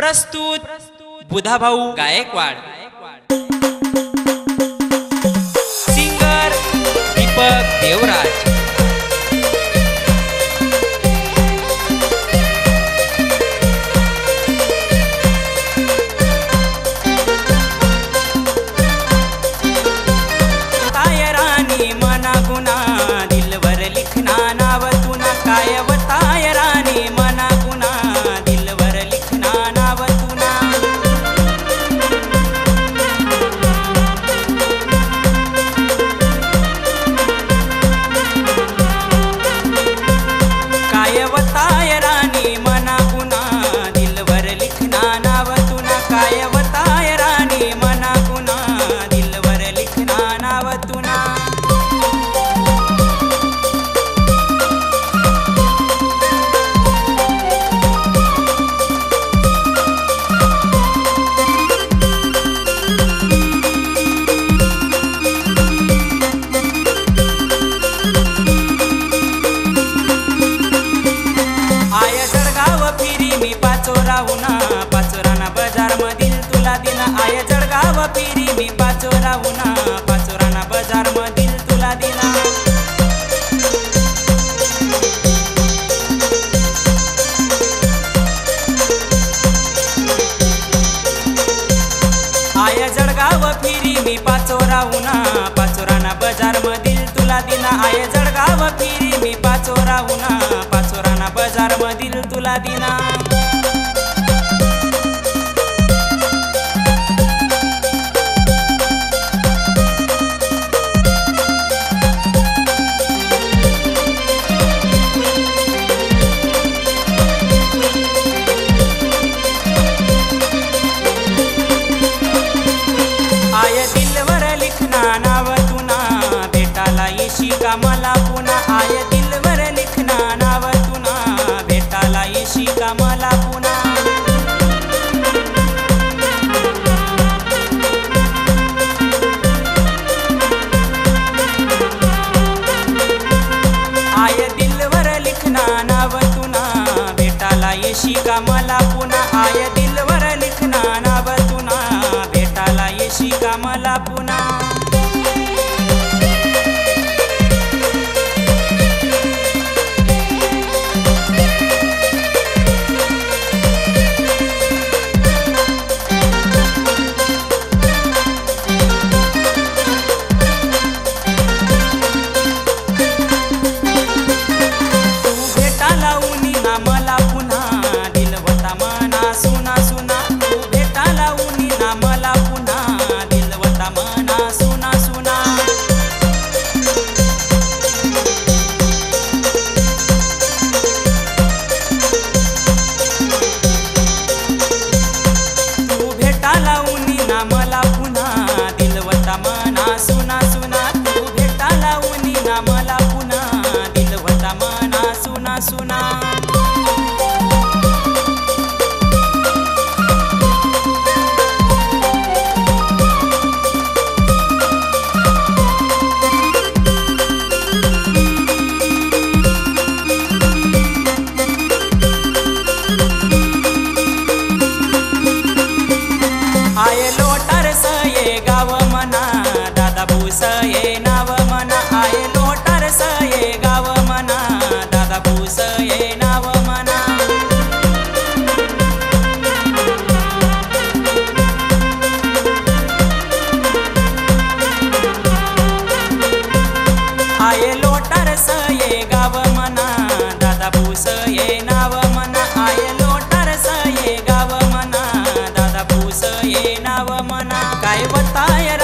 प्रस्तुत बुधाभाऊ गायकवाड, सिंगर दीपक देवराज। तायरानी मना गुना दिलवर लिखना नाव तुना, काय व तायरानी मना गुना दिलवर लिखना नाव तुना। काय व तायरानी मना गुना दिलवर लिखना नाव तुना, काय व तायरानी मना गुना दिलवर लिखना नाव तुना। आय जळगाव फिरी मी पाचोराहुना, पाचोराना बाजार मधील तुला दिना। आय जळगाव फिरी मी पाचोराहुना, पाचोराना बाजार मधील तुला दिना। आय जळगाव फिरी मी पाचोराहुना, पाचोराना बाजार मधील तुला दिना। आय जळगाव फिरी मी पाचोराहुना, पाचोराना बाजार मधील तुला दिना। आय दिलवर लिखना नाव तुना, भेटाला येशी का मला पुन्हा। आय दिलवर लिखना नाव तुना, भेटाला येशी का मला पुन्हा। आय दिलवर लिखना नाव तुना, भेटाला येशी का मला पुन्हा। आय दिलवर लिखना नाव तुना, भेटाला येशी का मला पुन्हा। सुना आय लोटर सये गाव मना, दादा भूस ये नाव मना। आय लोटर सये गाव मना, दादा भूस ये नाव मना। आय लोटर सये गाव मना, दादा भूस ये नाव मना। आय लोटर सये गाव मना, दादा भूस ये नाव मना। काय व तायर